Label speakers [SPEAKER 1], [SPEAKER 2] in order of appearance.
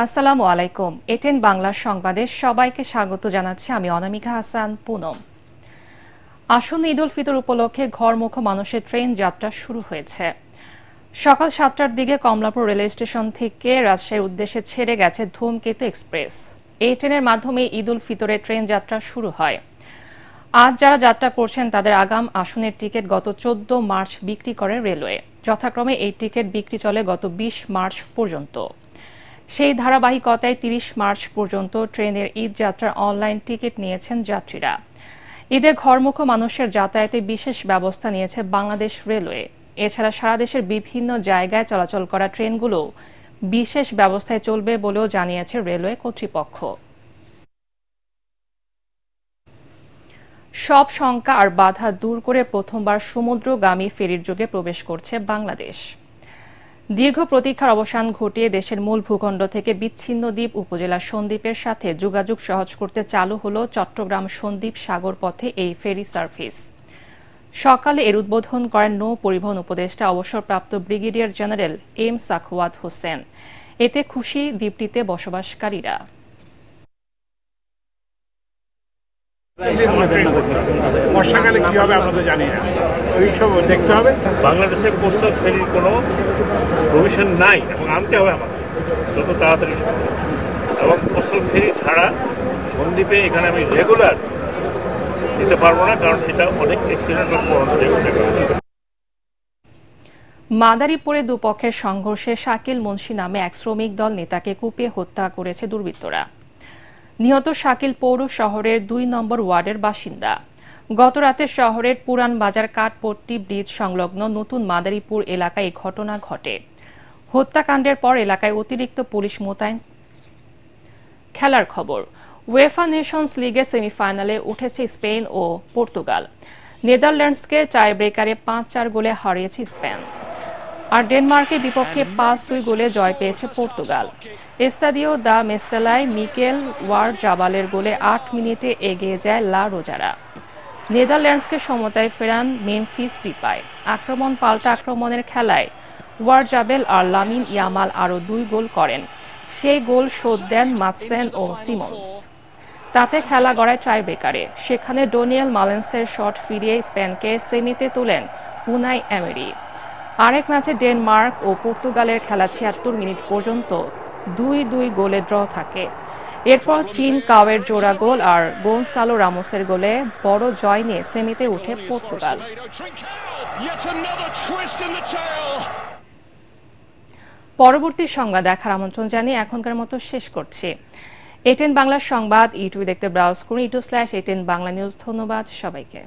[SPEAKER 1] আসসালামু আলাইকুম। এটেন বাংলা সংবাদে সবাইকে স্বাগত জানাচ্ছি আমি অনামিকা হাসান পুনম। আসন্ন ঈদ উল ফিতর উপলক্ষে ঘরমুখো মানুষের ট্রেন যাত্রা শুরু হয়েছে। সকাল 7টার দিকে কমলাপুর রেল স্টেশন থেকে রাজশাহীর উদ্দেশ্যে ছেড়ে গেছে ধূমকেতু এক্সপ্রেস। এই ট্রেনের মাধ্যমে ঈদ উল ফিতরের ট্রেন যাত্রা শুরু হয়। আজ যারা যাত্রা করছেন তাদের আগাম আসনের টিকিট গত 14 মার্চ বিক্রি করে রেলওয়ে। যথাক্রমে এই টিকিট বিক্রি চলে গত 20 মার্চ পর্যন্ত। সেই ধারাবাহিকতায় 30 মার্চ পর্যন্ত ট্রেনের ঈদ যাত্রার অনলাইন টিকিট নিয়েছেন যাত্রীরা। ঈদে ঘরমুখো মানুষের যাতায়াতে বিশেষ ব্যবস্থা নিয়েছে বাংলাদেশ রেলওয়ে। এছাড়া সারা দেশের বিভিন্ন জায়গায় চলাচল করা ট্রেনগুলো বিশেষ ব্যবস্থায় চলবে বলেও জানিয়েছে রেলওয়ে কর্তৃপক্ষ। সব শঙ্কা আর বাধা দূর করে প্রথমবার সমুদ্রগামী ফেরির যুগে প্রবেশ করছে বাংলাদেশ। দীর্ঘ প্রতীক্ষার অবসান ঘটিয়ে দেশের মূল ভূখণ্ড থেকে বিচ্ছিন্ন দ্বীপ উপজেলা সন্দ্বীপের সাথে যোগাযোগ সহজ করতে চালু হলো চট্টগ্রাম সন্দ্বীপ সাগর পথে এই ফেরি সার্ভিস। সকালে এর উদ্বোধন করেন নৌ পরিবহন উপদেষ্টা অবসরপ্রাপ্ত brigadier general M Sakhawat Hossain. এতে খুশি দ্বীপটিতে বসবাসকারীরা।
[SPEAKER 2] বর্ষাকালে কি হবে আমরা তো জানি না, এইসব দেখতে হবে।
[SPEAKER 3] বাংলাদেশের কোস্টাল ফেরির কোনো প্রভিশন নাই এবং আনতে হবে আমাদের যত তাড়াতাড়ি সম্ভব। এবং কোস্টাল ফেরি ছাড়া সন্দ্বীপে এখানে আমি রেগুলার দিতে পারবো না, কারণ এটা অনেক অ্যাক্সিডেন্ট
[SPEAKER 1] মাদারীপুরে দুপক্ষের সংঘর্ষে শাকিল মুন্সি নামে এক শ্রমিক দল নেতাকে কুপিয়ে হত্যা করেছে দুর্বৃত্তরা। নিহত শাকিল পৌর শহরের 2 নম্বর ওয়ার্ডের বাসিন্দা। গতরাতে শহরের পুরান বাজার কাঠপট্টি ব্রিজ সংলগ্ন নতুন মাদারীপুর এলাকায় এই ঘটনা ঘটে। হত্যাকাণ্ডের পর এলাকায় অতিরিক্ত পুলিশ মোতায়েন। খেলার খবর, উয়েফা নেশনস লিগের সেমিফাইনালে উঠেছে স্পেন ও পর্তুগাল। নেদারল্যান্ডসকে টাই ব্রেকারে 5-4 গোলে হারিয়েছে স্পেন। আর ডেনমার্কের বিপক্ষে 5-2 গোলে জয় পেয়েছে পর্তুগাল। এস্তাদিও দা মেস্তেলায় মিকেল ওয়ারজাবালের গোলে 8 মিনিটে এগিয়ে যায় লা রোজারা। নেদারল্যান্ডসকে সমতায় ফেরান মেমফিস ডিপাই। আক্রমণ পাল্টা আক্রমণের খেলায় ওয়ারজাবেল আর লামিন ইয়ামাল আরও 2 গোল করেন। সেই গোল শোধ দেন মাতসেন ও সিমন্স। তাতে খেলা গড়ায় টাই ব্রেকারে। সেখানে ডোনিয়েল মালেন্সের শট ফিরিয়ে স্পেনকে সেমিতে তোলেন উনাই এমেরি। আরেক ম্যাচে ডেনমার্ক ও পর্তুগালের খেলা 76 মিনিট পর্যন্ত 2-2 গোলে ড্র থাকে। এরপর চিন কাওয়ের জোড়া গোল আর গোনসালো রামোসের গোলে বড় জয় নিয়ে সেমিতে উঠে পর্তুগাল। পরবর্তী সংবাদ দেখার আমন্ত্রণ জানিয়ে এখনকার মতো শেষ করছি। এটেন বাংলা সংবাদ ইউটিউবে দেখতে ব্রাউজ করুন, youtube/এটেন বাংলা নিউজ। ধন্যবাদ সবাইকে।